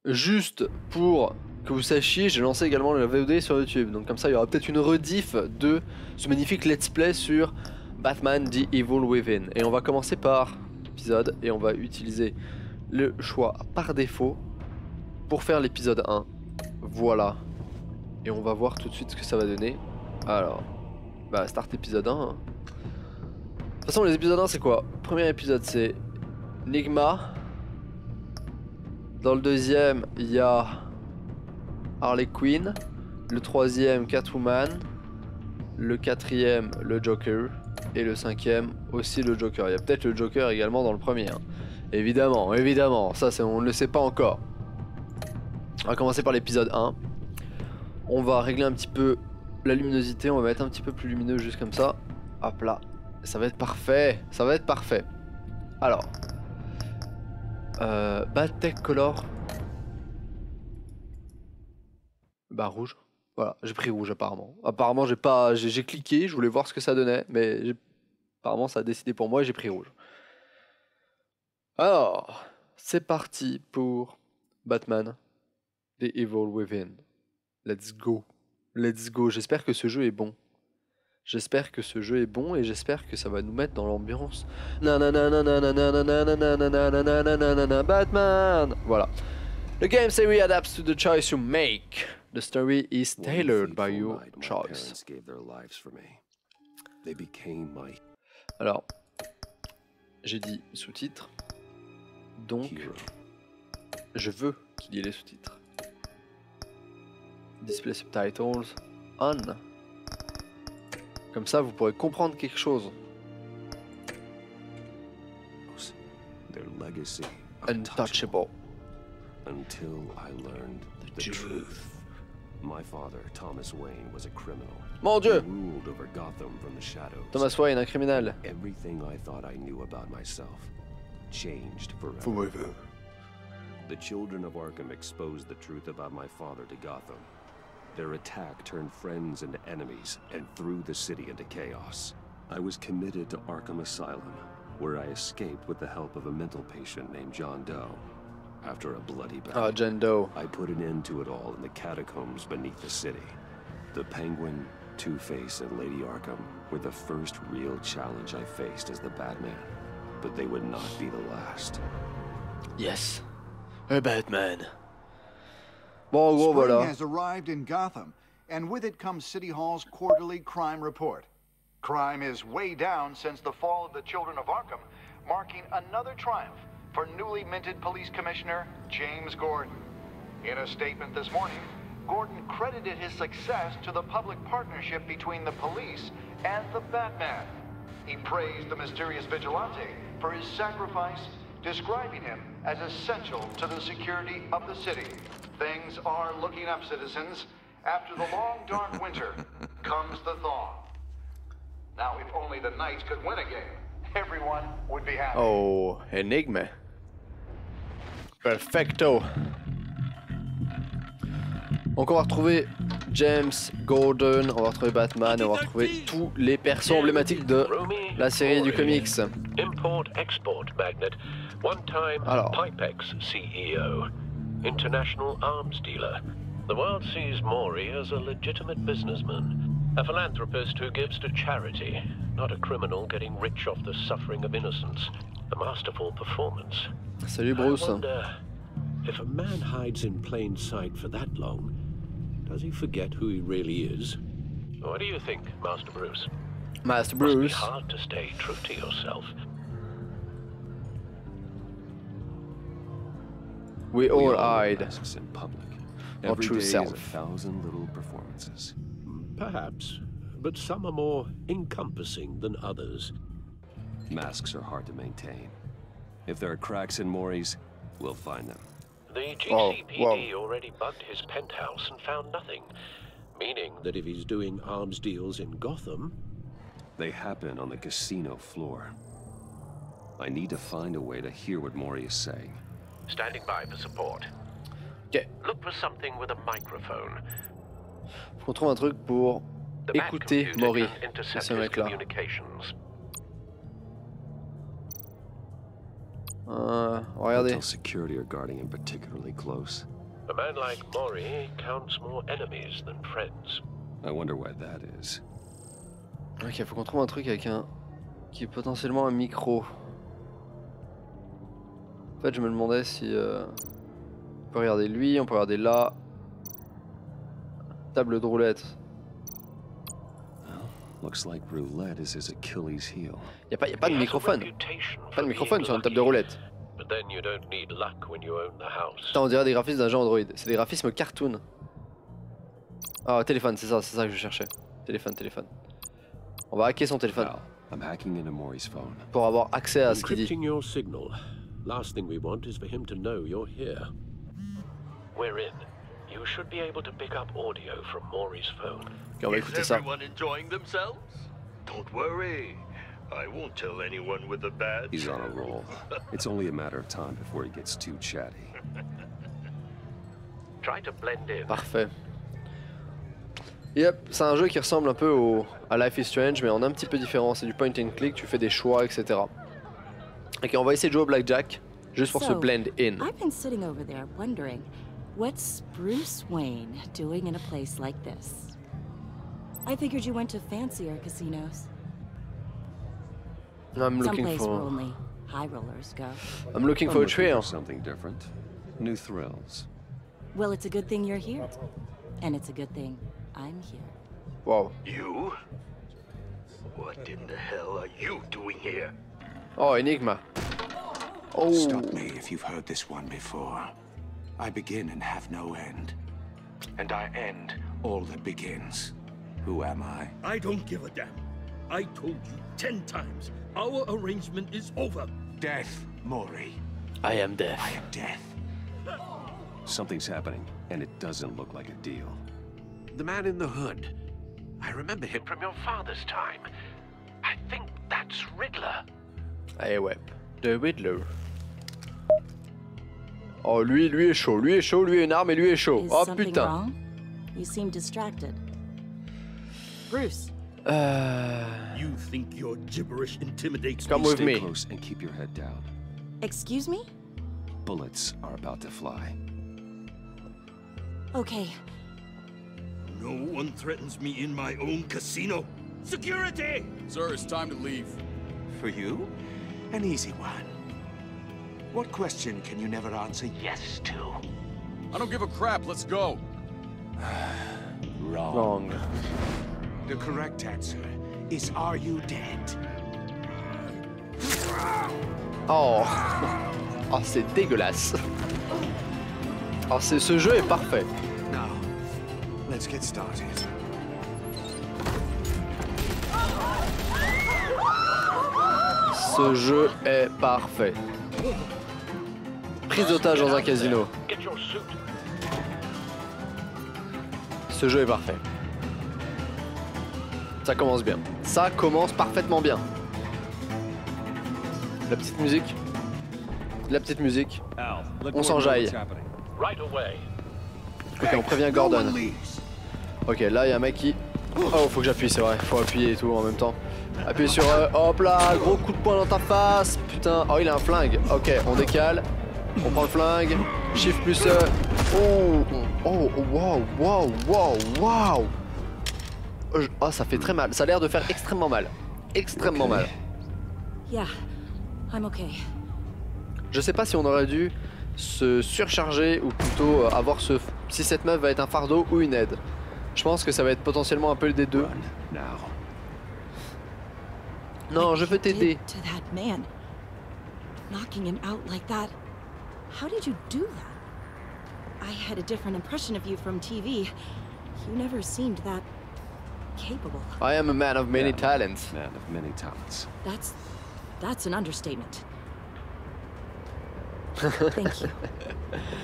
Juste pour que vous sachiez, j'ai lancé également le VOD sur YouTube. Donc comme ça, il y aura peut-être une rediff de ce magnifique let's play sur Batman The Evil Within. Et on va commencer par l'épisode et on va utiliser le choix par défaut pour faire l'épisode 1. Voilà. Et on va voir tout de suite ce que ça va donner. Alors, bah start épisode 1. De toute façon, les épisodes 1 c'est quoi? Premier épisode c'est Nigma. Dans le deuxième, il y a Harley Quinn. Le troisième, Catwoman. Le quatrième, le Joker. Et le cinquième, aussi le Joker. Il y a peut-être le Joker également dans le premier. Hein. Évidemment, évidemment. Ça, on ne le sait pas encore. On va commencer par l'épisode 1. On va régler un petit peu la luminosité. On va mettre un petit peu plus lumineux, juste comme ça. Hop là. Ça va être parfait. Ça va être parfait. Alors. Bad Tech Color. Bah rouge. Voilà, j'ai pris rouge apparemment. Apparemment j'ai cliqué, je voulais voir ce que ça donnait, mais apparemment ça a décidé pour moi et j'ai pris rouge. Alors, c'est parti pour Batman The Evil Within. Let's go. Let's go. J'espère que ce jeu est bon. J'espère que ce jeu est bon et j'espère que ça va nous mettre dans l'ambiance. Batman. Voilà. The game series adapts to the choice you make. The story is tailored by your choice. Alors, j'ai dit sous-titres. Donc, je veux qu'il y ait les sous-titres. Display subtitles on. Comme ça, vous pourrez comprendre quelque chose. Untouchable. Until I learned the truth. My father, Thomas Wayne, was a criminal. Mon Dieu! He ruled over Gotham from the shadows. Thomas Wayne, un criminel. Everything I thought I knew about myself changed forever. Forever. The children of Arkham exposed the truth about my father to Gotham. Their attack turned friends into enemies and threw the city into chaos. I was committed to Arkham Asylum, where I escaped with the help of a mental patient named John Doe. After a bloody battle, John Doe. I put an end to it all in the catacombs beneath the city. The Penguin, Two-Face, and Lady Arkham were the first real challenge I faced as the Batman, but they would not be the last. Yes, a Batman. Bon, en gros, Spring voilà. has arrived in Gotham, and with it comes City Hall's quarterly crime report. Crime is way down since the fall of the Children of Arkham, marking another triumph for newly minted Police Commissioner James Gordon. In a statement this morning, Gordon credited his success to the public partnership between the police and the Batman. He praised the mysterious vigilante for his sacrifice, describing him as essential to the security of the city. Things are looking up, citizens. After the long, dark winter comes the thaw. Now, if only the Knights could win a game, everyone would be happy. Oh, Enigma. Perfecto. Donc on va retrouver James Gordon, on va retrouver Batman, et on va retrouver tous les persos emblématiques de la série du comics. Import-export magnate, one-time Alors. Pipex CEO, international arms dealer. The world sees Maury as a legitimate businessman, a philanthropist who gives to charity, not a criminal getting rich off the suffering of innocence. A masterful performance. Salut Bruce. I wonder, if a man hides in plain sight for that long, does he forget who he really is? What do you think, Master Bruce? Master Must be Bruce. hard to stay true to yourself. We all wear hide. masks in public. Our Every true day is self. 1,000 little performances. Perhaps, but some are more encompassing than others. Masks are hard to maintain. If there are cracks in Maury's, we'll find them. The Oh, GCPD already bugged his penthouse and found nothing, meaning that if he's doing arms deals in Gotham, They happen on the casino floor. I need to find a way to hear what Maury is saying. standing by for support. Ok, Look for something with a microphone. faut qu'on trouve un truc pour The écouter Batcomputer Maury. can intercept Ce his mec-là. communications. Regardez. Hotel security are guarding him particularly close. A man like Mori counts more enemies than friends. I wonder why that is. Ok, faut qu'on trouve un truc avec un... qui est potentiellement un micro. En fait, je me demandais si... On peut regarder lui, on peut regarder là. Table de roulette. Well, looks like roulette is his Achilles heel. Y a pas de microphone. Pas de microphone sur une table de roulette. But then you don't need luck when you own the house. Putain, on dirait des graphismes d'un jeu Android. C'est des graphismes cartoon. Ah, téléphone, c'est ça que je cherchais. Téléphone. On va hacker son téléphone Well, I'm hacking into Mori's phone. pour avoir accès à ce qu'il dit. Encrypting your signal. Last thing we want is for him to know you're here. We're in. You should be able to pick up audio from Mori's phone. Ok, on va écouter ça. Everyone enjoying themselves? Don't worry. I won't tell anyone with a badge. He's on a roll. It's only a matter of time before he gets too chatty. Try to blend in. Parfait. Yep, c'est un jeu qui ressemble un peu à Life is Strange, mais en un petit peu différent. C'est du point and click, tu fais des choix, etc. Ok, on va essayer de jouer au blackjack, juste pour se blend in. I've been sitting over there wondering, what's Bruce Wayne doing in a place like this? I figured you went to fancier casinos. I'm looking Someplace where for... only high rollers go. I'm looking for a thrill. Something different. New thrills. Well, it's a good thing you're here. And it's a good thing I'm here. Wow. You? What in the hell are you doing here? Oh, Enigma. Oh. Stop me if you've heard this one before. I begin and have no end. And I end all that begins. Who am I? I don't give a damn. I told you 10 times. Our arrangement is over. Death, Mori. I am death. I am death. Something's happening, and it doesn't look like a deal. The man in the hood. I remember him from your father's time. I think that's Riddler. Eh ouais, The Riddler. Oh, lui est chaud, lui a une arme et lui est chaud. Is Oh something putain. wrong? You seem distracted. Bruce. You think your gibberish intimidates Come me? with Stay me. close and keep your head down. Excuse me? Bullets are about to fly. Okay. No one threatens me in my own casino. Security! Sir, it's time to leave. For you? An easy one. What question can you never answer yes to? I don't give a crap, let's go. Wrong. The correct answer is, are you dead? Oh. Oh, c'est dégueulasse. Oh, ce jeu est parfait. Now, let's get started. Ce jeu est parfait. Prise d'otage dans un casino. Get your suit. Ce jeu est parfait. Ça commence bien. Ça commence parfaitement bien. La petite musique. La petite musique. Al, let On s'enjaille. what's happening. Right away. Ok, on prévient Gordon. Ok, là il y a un mec qui... Oh, faut que j'appuie, c'est vrai. Faut appuyer et tout en même temps. Appuyer sur... hop là, gros coup de poing dans ta face. Putain. Oh, il a un flingue. Ok, on décale. On prend le flingue. Shift plus... Oh, oh, wow. Oh, ça fait très mal. Ça a l'air de faire extrêmement mal. Extrêmement mal. Yeah, I'm okay. Je sais pas si on aurait dû se surcharger ou plutôt avoir ce... Si cette meuf va être un fardeau ou une aide. Je pense que ça va être potentiellement un peu des deux. Run now. Non, je veux What you t'aider. did to that man, knocking him out like that. How did you do that? I had a different impression of you from TV. You never seemed that capable. I am a man of many talents. Man of many talents. That's an understatement. Thank you.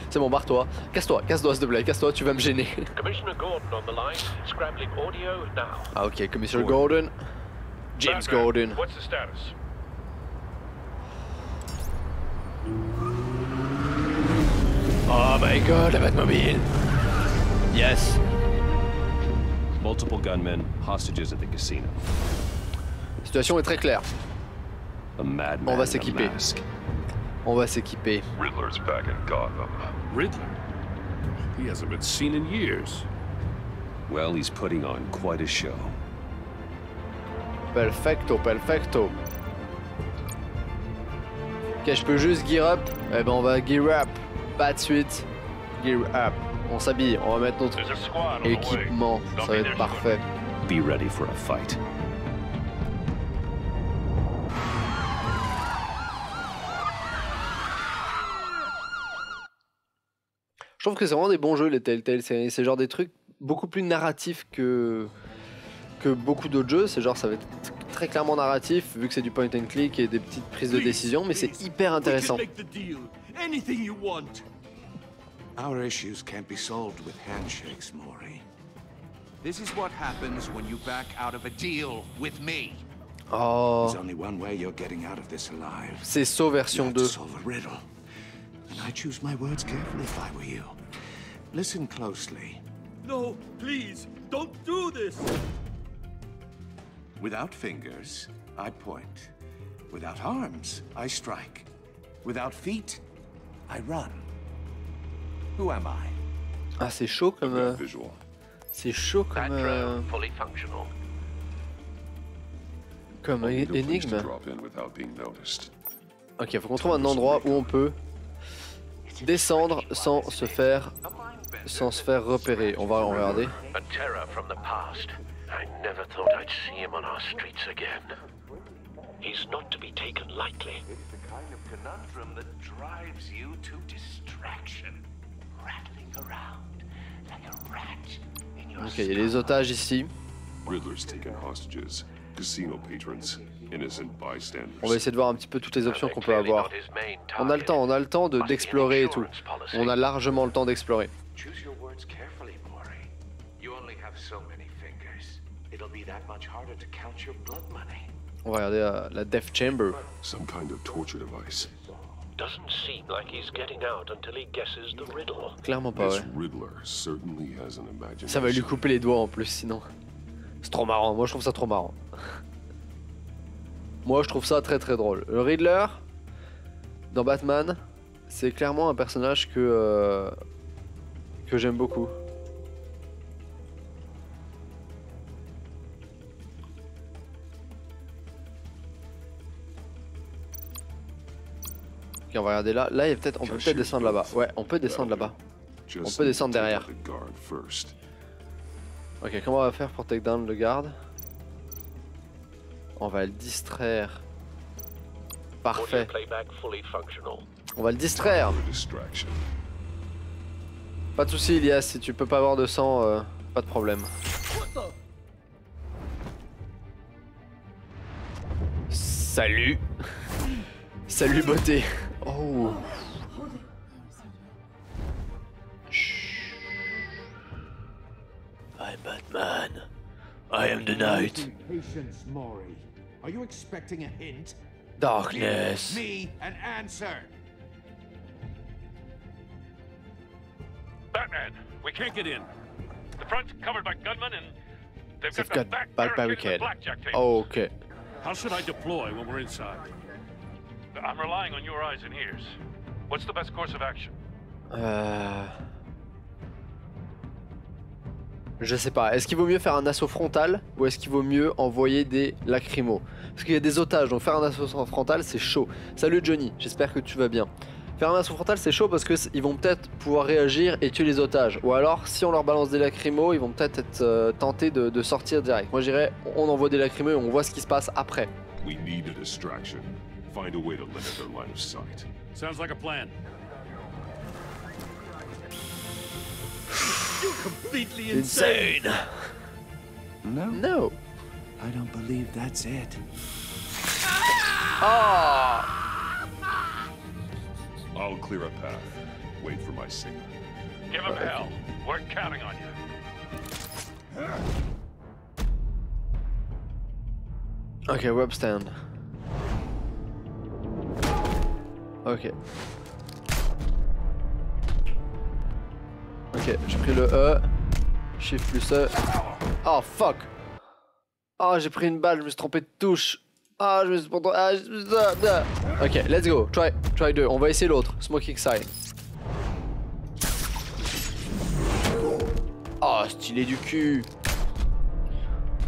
C'est bon, barre-toi. Casse-toi, s'il te plaît, casse-toi, tu vas me gêner. Commissioner Gordon on the line. Scrambling audio now. Ah, ok, Commissioner Gordon. James Gordon. What's the status? Oh my god, la Batmobile. Yes. Multiple gunmen, hostages at the casino. La situation est très claire. A madman On va in a s'équiper. mask. On va s'équiper. Riddler's back in Gotham. Riddler? He hasn't been seen in years. Well, he's putting on quite a show. Perfecto, perfecto. Ok, je peux juste gear up. Eh ben on va gear up. Pas de suite. Gear up. On s'habille, on va mettre notre équipement. Ça va être parfait. Be ready for a fight. Je trouve que c'est vraiment des bons jeux les Telltale séries. C'est genre des trucs beaucoup plus narratifs que beaucoup d'autres jeux. C'est genre ça va être très clairement narratif vu que c'est du point and click et des petites prises de décision, mais c'est hyper intéressant. Our issues can't be solved with handshakes, Maury. This is what happens when you back out of a deal with me. Oh. There's only one way you're getting out of this alive. C'est So version 2. Solve a riddle. And I choose my words carefully if I were you. Listen closely. No, please, don't do this! Without fingers, I point. Without arms, I strike. Without feet, I run. Who am I? Ah, c'est chaud comme. C'est chaud comme. Comme énigme. Ok, faut qu'on trouve un endroit où on peut descendre sans se faire repérer. On va regarder. I never thought I'd see him on our streets again. He's not to be taken lightly. It's the kind of conundrum that drives you to distraction. Rattling around like a rat in your Ok, il y a les otages ici. Riddler's taken hostages, casino patrons, innocent bystanders. On va essayer de voir un petit peu toutes les options qu'on peut avoir. On a le temps d'explorer et tout. On a largement le temps d'explorer. Choose your words carefully, Maury. You only have so many fingers. It'll be that much harder to count your blood money. On va regarder la Death Chamber. Some kind of torture device. Doesn't seem like he's getting out until he guesses the riddle. Clairement pas, ouais. Riddler certainly has an imagination. Ça va lui couper les doigts en plus, sinon. C'est trop marrant. Moi, je trouve ça trop marrant. Moi, je trouve ça très très drôle. Le Riddler, dans Batman, c'est clairement un personnage que j'aime beaucoup. Ok, on va regarder là. Là, il y a peut-être, on peut peut-être descendre là-bas. Ouais, on peut descendre là-bas. On peut descendre derrière. Ok, comment on va faire pour take down le garde? On va le distraire. Parfait. On va le distraire. Pas de soucis, Elias, si tu peux pas avoir de sang, pas de problème. Salut. Salut beauté. Oh. I'm Batman. I am the night. Patience, Maury. Are you expecting a hint? Darkness. Give me an answer. Batman, we can't get in. The front's covered by gunmen and they've They've got the got back back barricaded barricade. with blackjack tables. Oh, okay. How should I deploy when we're inside? I'm relying on your eyes and ears. What's the best course of action? Je sais pas. Est-ce qu'il vaut mieux faire un assaut frontal ou est-ce qu'il vaut mieux envoyer des lacrymos? Parce qu'il y a des otages, donc faire un assaut frontal c'est chaud. Salut Johnny, j'espère que tu vas bien. Faire un assaut frontal c'est chaud parce que ils vont peut-être pouvoir réagir et tuer les otages. Ou alors si on leur balance des lacrymos, ils vont peut-être être tentés de sortir direct. Moi je dirais on envoie des lacrymos et on voit ce qui se passe après. We need a distraction. Find a way to limit their line of sight. Sounds like a plan. You're completely insane. No. No. I don't believe that's it. Oh. I'll clear a path. Wait for my signal. Give him hell. We're counting on you. Ok, web stand. Ok. Ok, j'ai pris le E. Shift plus E. Oh fuck. Oh, j'ai pris une balle, je me suis trompé de touche. Ah, je me suis pourtant... Ah, ok, let's go. Try 2. On va essayer l'autre. Smoking Sign. Oh, stylé du cul.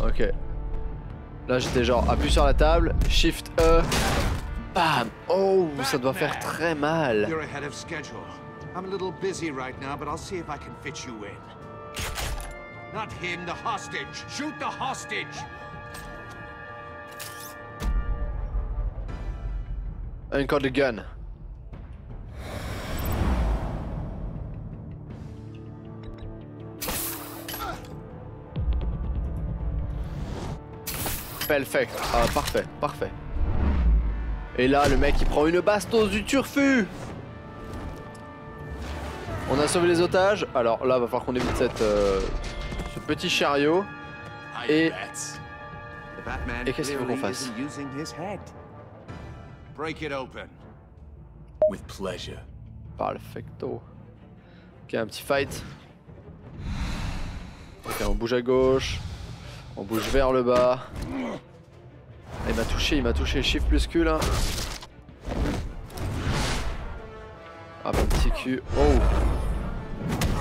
Ok. Là, j'étais genre appuie sur la table, Shift E. Bam. Oh, ça doit faire très mal. You're ahead of schedule. I'm a little busy right now, but I'll see if I can fit you in. Not him, the hostage. Shoot the hostage. Encore the gun. Perfect. Ah, parfait, parfait. Et là, le mec, il prend une bastos du turfu. On a sauvé les otages. Alors là, va falloir qu'on évite ce petit chariot. Et qu'est-ce qu'il faut qu'on fasse? Break it open. With pleasure. Perfecto. Ok, un petit fight. Ok, on bouge à gauche. On bouge vers le bas. Il m'a touché. Shift plus Q là. Ah, un petit cul. Oh.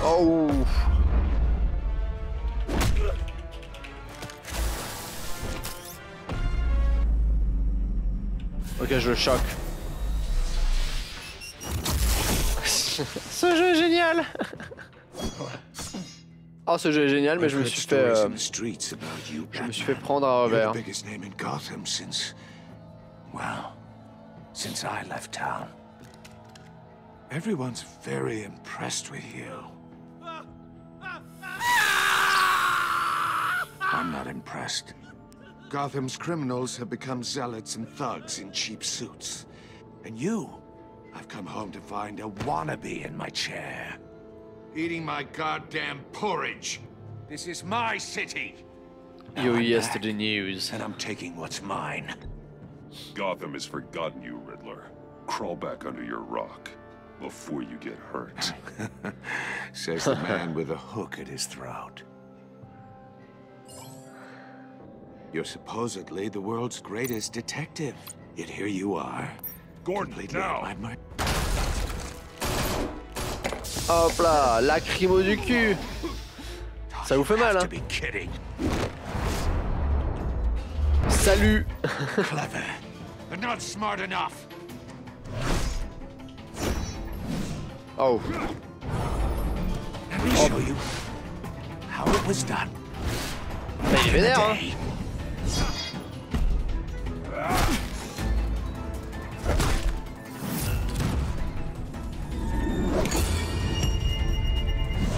Oh. Ok, je le choque. Ce jeu est génial. Oh, ce jeu est génial, mais je me suis fait prendre à revers. Since I left town. Everyone's very impressed with you. I'm not impressed. Gotham's criminals have become zealots and thugs in cheap suits. And you, I've come home to find a wannabe in my chair. Eating my goddamn porridge. This is my city. You're yes to the news. And I'm taking what's mine. Gotham has forgotten you, Riddler. Crawl back under your rock before you get hurt. Says the man with a hook at his throat. You're supposedly the world's greatest detective. Yet here you are. Gordon, now! Hop là, lacrymo du cul. Ça vous fait mal, hein? Salut. Clever, but not smart enough. Oh. Let me show you how it was done. Il est vénère, hein?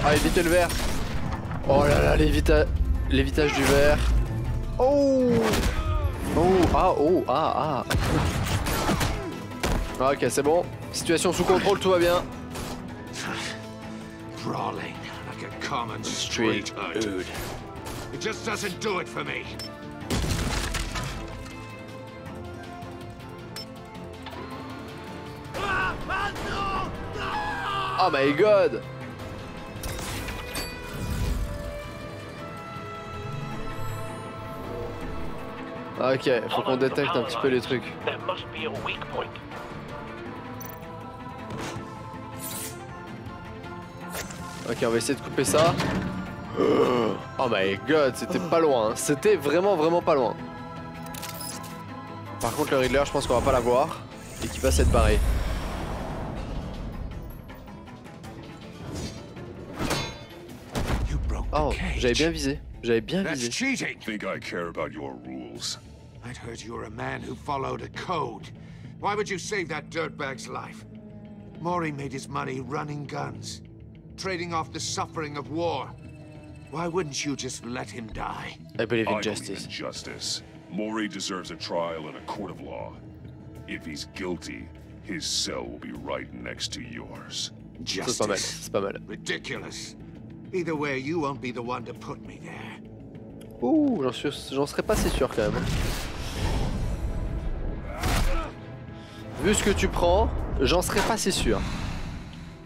Ah, évitez le verre. Oh là là, l'évitage du verre. Oh. Oh, ah. Ok, c'est bon. Situation sous contrôle, tout va bien. Brawling like a common street dude. It just doesn't do it for me. Oh my god. Ok, faut qu'on détecte un petit peu les trucs. Ok, on va essayer de couper ça. Oh my god, c'était pas loin. C'était vraiment pas loin. Par contre, le Riddler, je pense qu'on va pas l'avoir. Et qu'il va s'être barré. Oh, j'avais bien visé. Think I care about your rules. I'd heard you were a man who followed a code. Why would you save that dirtbag's life? Mori made his money running guns, trading off the suffering of war. Why wouldn't you just let him die? I believe in justice. Mori deserves a trial in a court of law. If he's guilty, his cell will be right next to yours. Justice. C'est pas mal. Ridiculous. Either way, you won't be the one to put me there. Ouh, j'en serais pas si sûr quand même. Vu ce que tu prends, j'en serais pas si sûr.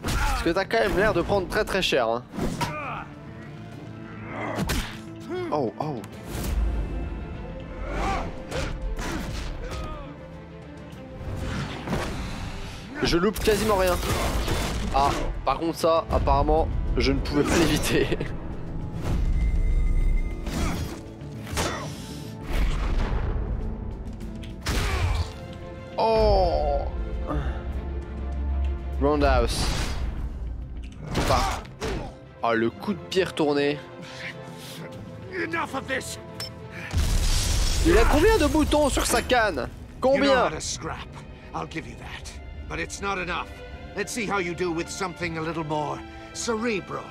Parce que t'as quand même l'air de prendre très cher. Hein. Oh. Je loupe quasiment rien. Ah, par contre ça, apparemment, je ne pouvais pas l'éviter. Oh, Roundhouse. Ah, le coup de pied retourné. Enough of this. Il a combien de boutons sur sa canne? Combien? You know how to scrap. I'll give you that. But it's not enough. Let's see how you do with something a little more cerebral.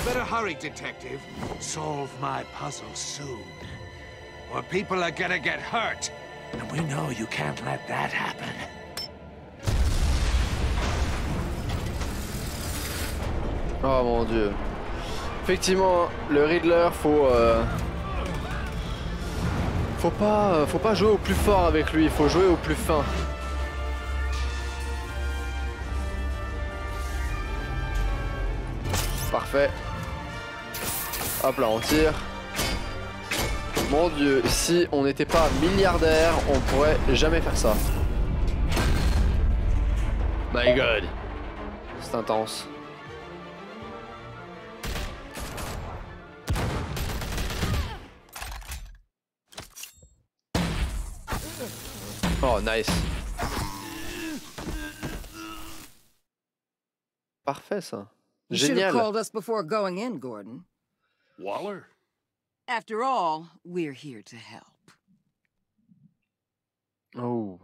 Better hurry, detective. Solve my puzzle soon. Or people are gonna get hurt. And we know you can't let that happen. Oh mon dieu. Effectivement, le Riddler, faut pas jouer au plus fort avec lui, il faut jouer au plus fin. Parfait. Hop là, on tire. Mon dieu, si on n'était pas milliardaire, on pourrait jamais faire ça. My god. C'est intense. Oh, nice. Parfait, ça. You should have Génial. called us before going in, Gordon. Waller? After all, we're here to help. Oh.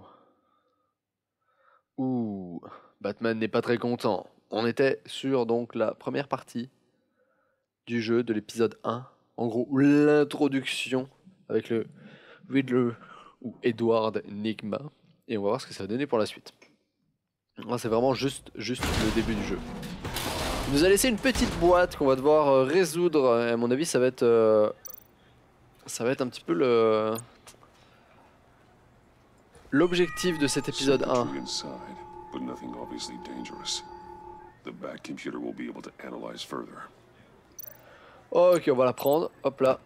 Ouh. Batman n'est pas très content. On était sur donc la première partie du jeu de l'épisode 1. En gros, l'introduction avec le Riddler ou Edward Nygma. Et on va voir ce que ça va donner pour la suite. Là, c'est vraiment juste le début du jeu. Il nous a laissé une petite boîte qu'on va devoir résoudre. Et à mon avis, ça va être un petit peu l'objectif de cet épisode 1. But nothing obviously dangerous. The back computer will be able to analyze further. Ok, on va la prendre. Hop là.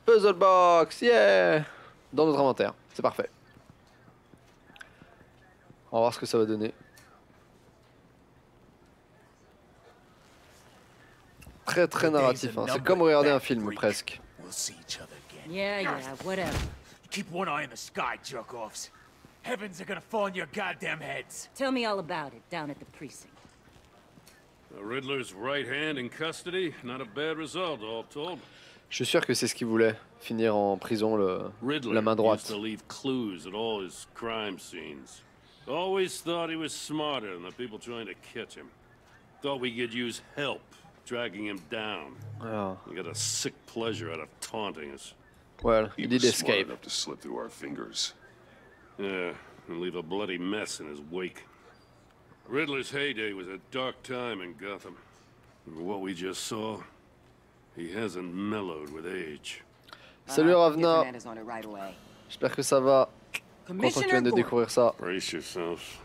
Puzzle box, yeah! Dans notre inventaire. C'est parfait. On va voir ce que ça va donner. Très très narratif. Hein. C'est comme regarder un film presque. Yeah, whatever. Keep one eye in the sky, jerk-offs. Heavens are gonna fall on your goddamn heads. Tell me all about it down at the precinct. The Riddler's right hand in custody. Not a bad result, all told. Je suis sûr que c'est ce qu'il voulait. Finir en prison, la main droite. Used to leave clues at all his crime scenes. Always thought he was smarter than the people trying to catch him. Thought we could use help dragging him down. Ah. He got a sick pleasure out of taunting us. Well, he did Smart escape. enough to slip through our fingers. Yeah, and leave a bloody mess in his wake. Riddler's heyday was a dark time in Gotham. And what we just saw, he hasn't mellowed with age. Salut Ravna. J'espère que ça va. Content que tu viennes de découvrir ça. Brace yourself.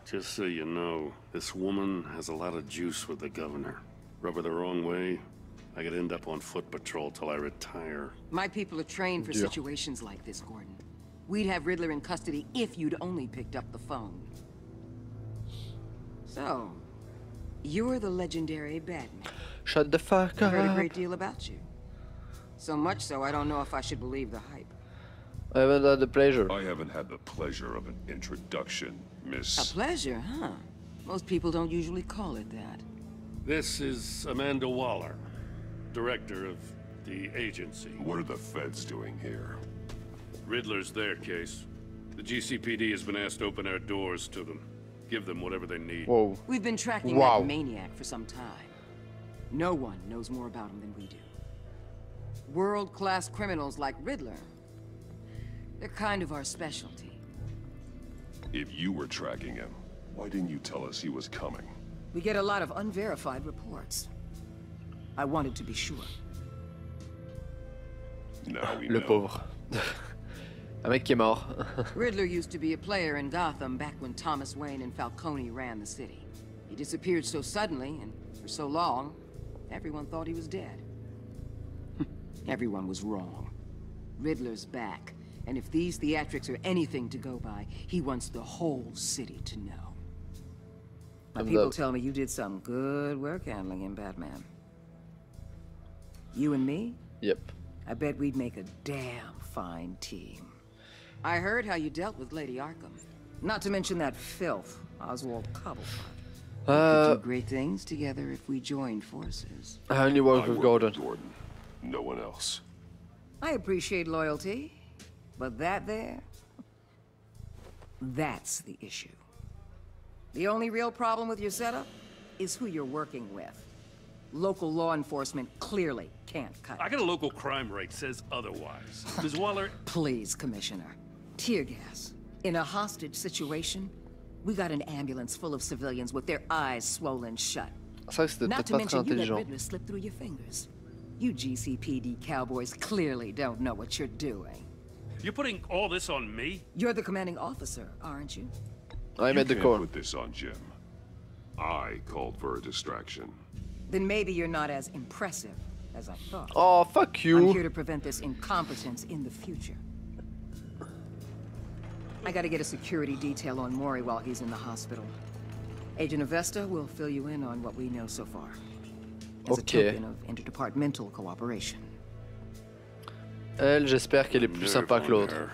Just so you know, this woman has a lot of juice with the governor. Rub her the wrong way, I could end up on foot patrol till I retire. My people are trained for situations like this, Gordon. We'd have Riddler in custody if you'd only picked up the phone. So, you're the legendary Batman. Shut the fuck up. I've heard a great deal about you. So much so, I don't know if I should believe the hype. I haven't had the pleasure. I haven't had the pleasure of an introduction, Miss... A pleasure, huh? Most people don't usually call it that. This is Amanda Waller, director of the agency. What are the feds doing here? Riddler's their case. The GCPD has been asked to open our doors to them. Give them whatever they need. Whoa. We've been tracking that maniac for some time. No one knows more about him than we do. World-class criminals like Riddler. They're kind of our specialty. If you were tracking him, why didn't you tell us he was coming? We get a lot of unverified reports. I wanted to be sure. Now we Le know. pauvre. Un mec qui est mort. Riddler used to be a player in Gotham back when Thomas Wayne and Falcone ran the city. He disappeared so suddenly and for so long, everyone thought he was dead. Everyone was wrong. Riddler's back, and if these theatrics are anything to go by, he wants the whole city to know. My people tell me you did some good work handling in Batman. You and me? Yep. I bet we'd make a damn fine team. I heard how you dealt with Lady Arkham. Not to mention that filth, Oswald Cobblepot. We could do great things together if we joined forces. I only work with Gordon. No one else. I appreciate loyalty, but that there, that's the issue. The only real problem with your setup is who you're working with. Local law enforcement clearly can't cut it. I got a local crime rate says otherwise. Ms. Waller... Please, Commissioner. Tear gas. In a hostage situation, we got an ambulance full of civilians with their eyes swollen shut. Not to mention you let Riddler slip through your fingers. You GCPD cowboys clearly don't know what you're doing. You're putting all this on me? You're the commanding officer, aren't you? I made the call. You can't put this on Jim. I called for a distraction. Then maybe you're not as impressive as I thought. Oh, fuck you. I'm here to prevent this incompetence in the future. I gotta get a security detail on Mori while he's in the hospital. Agent Avesta will fill you in on what we know so far. As a token of interdepartmental cooperation. Elle, j'espère qu'elle est plus sympa que l'autre.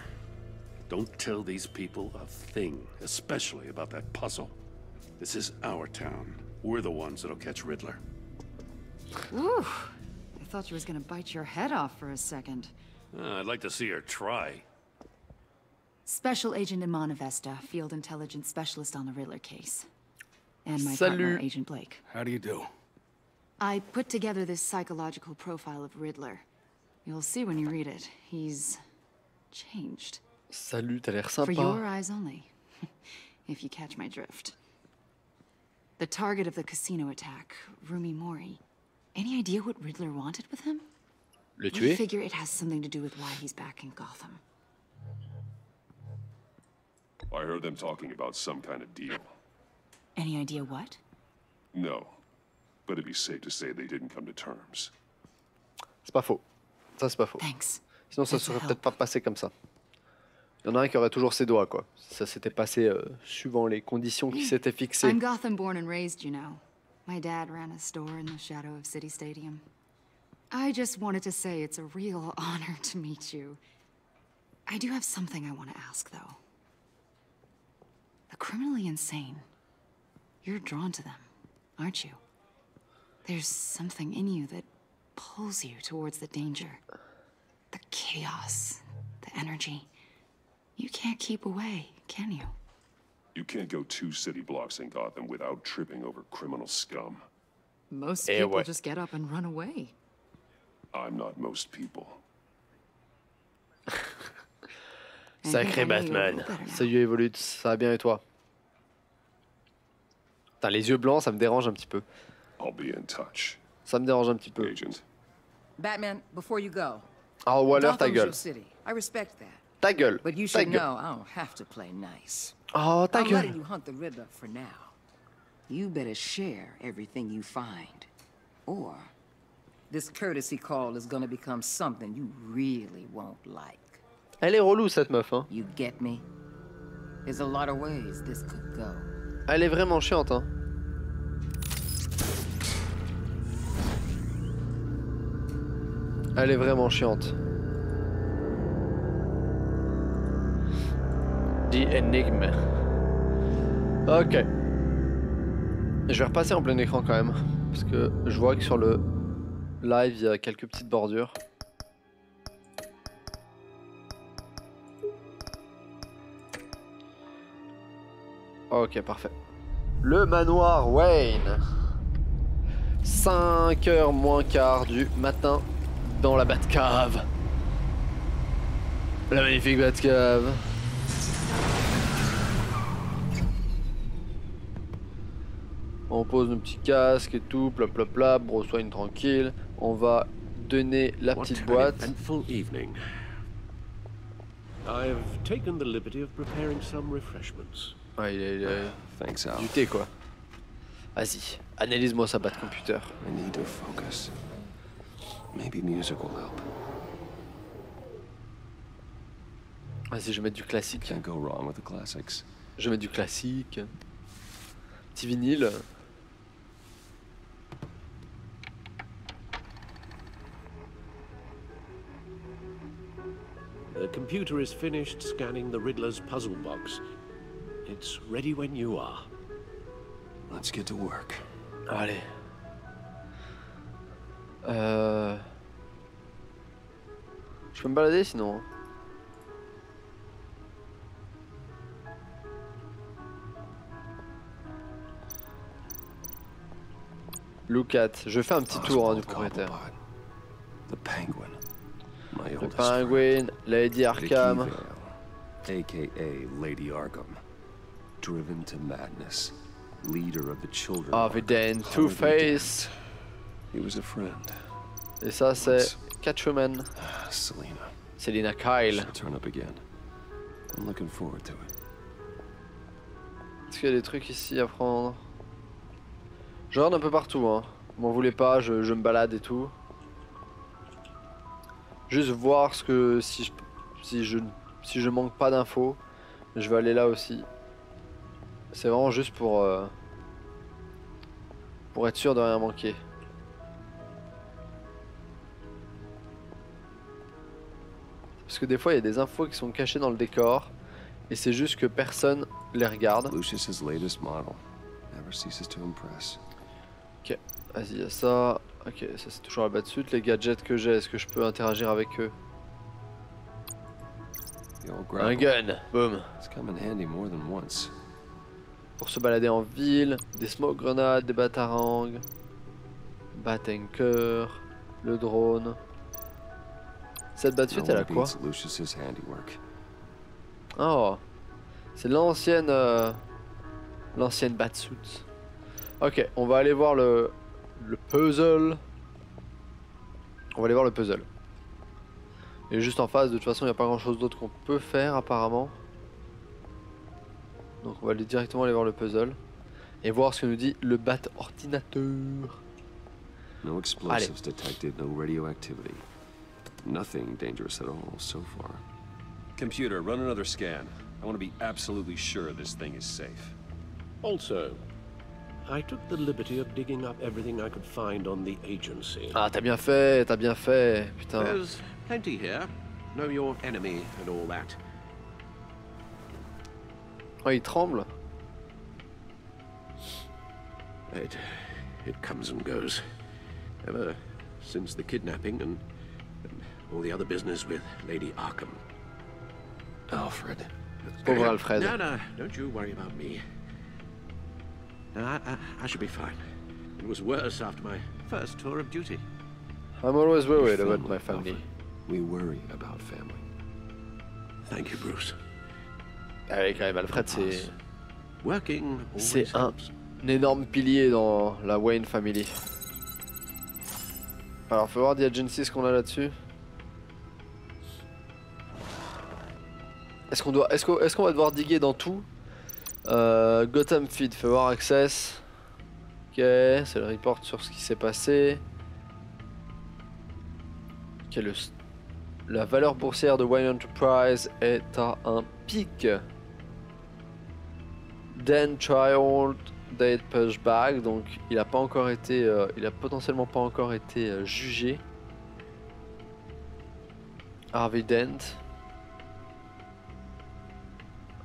Don't tell these people a thing, especially about that puzzle. This is our town. We're the ones that'll catch Riddler. Ooh, I thought you was gonna bite your head off for a second. I'd like to see her try. Special Agent Iman Avesta, Field Intelligence Specialist on the Riddler case. And my partner, Agent Blake. How do you do? I put together this psychological profile of Riddler. You'll see when you read it. He's changed. Salut, t'as l'air sympa. For your eyes only, if you catch my drift. The target of the casino attack, Rumi Mori. Any idea what Riddler wanted with him? Le tuer? I figure it has something to do with why he's back in Gotham. I heard them talking about some kind of deal. Any idea what? No, but it'd be safe to say they didn't come to terms. C'est pas faux. Ça, c'est pas faux. Thanks. Sinon, ça serait peut-être pas passé comme ça. Il y en a un qui aurait toujours ses doigts, quoi. Ça s'était passé suivant les conditions qui s'étaient fixées. I'm Gotham born and raised, you know. My dad ran a store in the shadow of City Stadium. I just wanted to say it's a real honor to meet you. I do have something I want to ask, though. The criminally insane. You're drawn to them, aren't you? There's something in you that pulls you towards the danger. The chaos, the energy. You can't keep away, can you? You can't go 2 city blocks in Gotham without tripping over criminal scum. Most people just get up and run away. I'm not most people. Sacré Batman. Salut Evolute, ça va bien et toi? Putain, les yeux blancs, ça me dérange un petit peu. I'll be in touch. Ça me dérange un petit peu. Agent. Batman, before you go. Ah, Waller, ta gueule. I respect that. Ta gueule. But you should know I don't have to play nice. Oh, ta I'm gueule. letting you hunt the Riddler for now. You better share everything you find. Or this courtesy call is gonna become something you really won't like. Elle est relou cette meuf, hein. You get me? There's a lot of ways this could go. Elle est vraiment chiante, hein. Elle est vraiment chiante. The Enigme. Ok. Je vais repasser en plein écran quand même. Parce que je vois que sur le live, il y a quelques petites bordures. Ok, parfait. Le manoir Wayne. 5h moins quart du matin dans la Batcave. La magnifique Batcave. On pose nos petits casques et tout, plop, Bruce Wayne tranquille. On va donner la petite boîte. I've taken the liberty of preparing some refreshments. Ouais, il a du thé quoi. Vas-y, analyse-moi sa batte computer. I need to focus. Maybe music will help. Vas-y, je vais mettre du classique. Can't go wrong with the classics. Je vais mettre du classique. Petit vinyle. The computer is finished scanning the Riddler's puzzle box. It's ready when you are. Let's get to work. Allez. Je peux me balader sinon. Look at. Je fais un petit tour du propriétaire. The Penguin. My Le oldest Penguin, Lady Arkham. aka Lady Arkham. Driven to madness. Leader of the children. Harvey Dent, Two-Face. He was a friend. Et ça c'est Catwoman. Selina. Selina Kyle. She'll turn up again. I'm looking forward to it. Est-ce qu'il y a des trucs ici à prendre? Je regarde un peu partout, hein. M'en voulez pas, je me balade et tout. Juste voir ce que si je manque pas d'infos, je vais aller là aussi. C'est vraiment juste pour être sûr de rien manquer. Parce que des fois il y a des infos qui sont cachées dans le décor et c'est juste que personne les regarde. Lucius's latest model never ceases to impress. Ok, vas-y, y'a ça. Ok, ça c'est toujours la batsuite. Les gadgets que j'ai, est-ce que je peux interagir avec eux? Un gun, boum. It's come in handy more than once. Pour se balader en ville, des smoke grenades, des batarangs, Bat-Anchor, le drone. Cette batsuite elle a quoi? Lucius's handiwork. Oh, c'est l'ancienne batsuit. Ok, on va aller voir le puzzle. On va aller voir le puzzle. Et juste en face, de toute façon, il n'y a pas grand chose d'autre qu'on peut faire apparemment. Donc on va aller directement aller voir le puzzle. Et voir ce que nous dit le bat ordinateur. No explosives detected, no radioactivity. Nothing dangerous at all so far. Computer, run another scan. I want to be absolutely sure this thing is safe. Also, I took the liberty of digging up everything I could find on the agency. Ah, t'as bien fait, putain. There's plenty here. Know your enemy and all that. Oh, il tremble. It comes and goes. Ever since the kidnapping and all the other business with Lady Arkham. Alfred. Pauvre Alfred. No, don't you worry about me. No, I should be fine. It was worse after my first tour of duty. I'm always worried about my family. We worry about family. Thank you, Bruce. Ah oui, quand même, Alfred, c'est un helps. énorme pilier dans la Wayne Family. Alors, faut voir The Agency ce qu'on a là-dessus. Est-ce qu'on va devoir diguer dans tout? Gotham Feed, fais voir Access. Ok, c'est le report sur ce qui s'est passé. Ok, la valeur boursière de Wayne Enterprise est à un pic. Dan Child Date Pushback, donc il a pas encore été, il a potentiellement pas encore été jugé. Harvey Dent.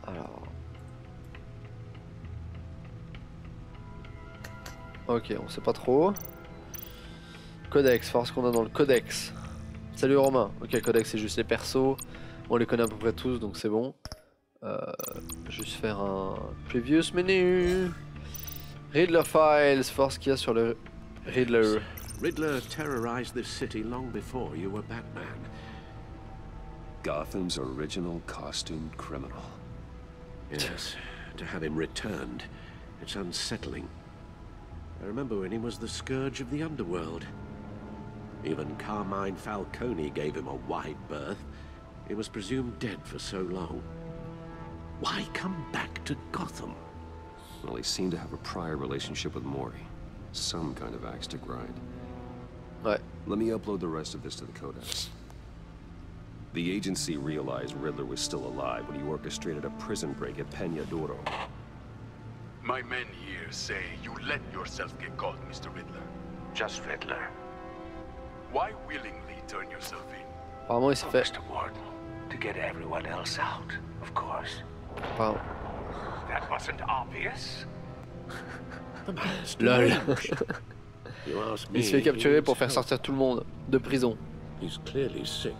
Alors. Ok, on sait pas trop. Codex, voir ce qu'on a dans le codex. Salut Romain. Ok, codex c'est juste les persos. On les connaît à peu près tous donc c'est bon. Juste faire un previous menu. Riddler Files, voir ce qu'il y a sur le Riddler. Riddler terrorized this city long before you were Batman. Gotham's original costumed criminal. Yes, to have him returned, it's unsettling. I remember when he was the scourge of the underworld. Even Carmine Falcone gave him a wide berth. He was presumed dead for so long. Why come back to Gotham? Well, he seemed to have a prior relationship with Mori. Some kind of axe to grind. Ouais. Let me upload the rest of this to the Codex. The agency realized Riddler was still alive when he orchestrated a prison break at Peña Duro. My men here say you let yourself get caught, Mr. Riddler. Just Riddler. Why willingly turn yourself in? Apparemment il s'est fait. Mr. Warden, to get everyone else out, of course. Pardon. That wasn't obvious. Lol. You ask Il me, se fait capturer he pour needs faire help. sortir tout le monde de prison. He's clearly sick.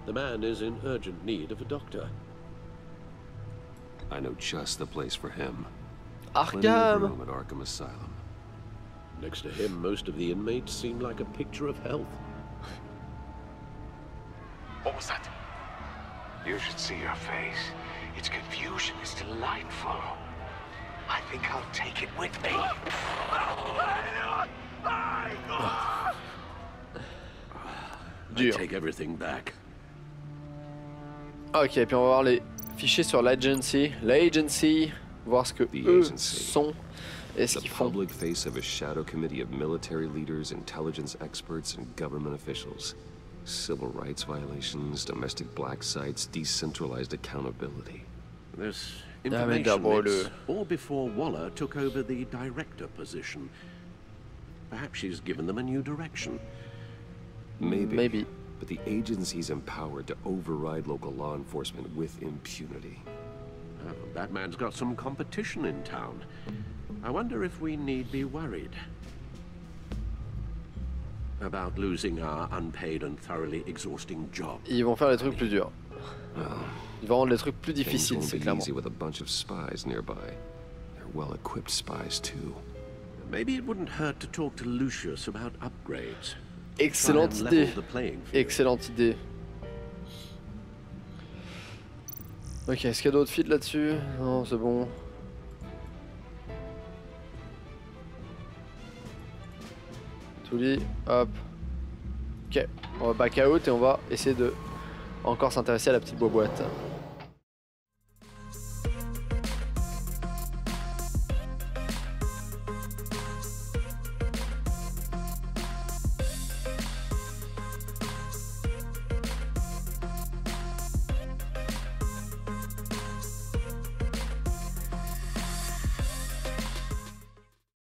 The man is in urgent need of a doctor. I know just the place for him. Arkham! Plenty of room at Arkham Asylum. Next to him, most of the inmates seem like a picture of health. What was that? You should see your face. Its confusion is delightful. I think I'll take it with me. I take everything back. Ok, puis on va voir les fichiers sur l'Agency. L'Agency, voir ce que eux sont et ce qu'ils The font. public face of a shadow committee of military leaders, intelligence experts, and government officials. Civil rights violations, domestic black sites, decentralized accountability. This Ah, mais d'abord information, it's all before Waller took over the director position. Perhaps she's given them a new direction. Maybe. But the agency's empowered to override local law enforcement with impunity. Oh, Batman's got some competition in town. I wonder if we need be worried about losing our unpaid and thoroughly exhausting job. Ils vont faire les trucs plus durs. Ils vont rendre les trucs plus Things difficiles, won't c'est be clairement. easy with a bunch of spies nearby. They're well-equipped spies too. Maybe it wouldn't hurt to talk to Lucius about upgrades. Excellente Try and level idée. the playing field. Excellente idée. Ok, est-ce qu'il y a d'autres feats là-dessus? Non, c'est bon. Tout lit, hop. Ok, on va back out et on va essayer de encore s'intéresser à la petite boîte.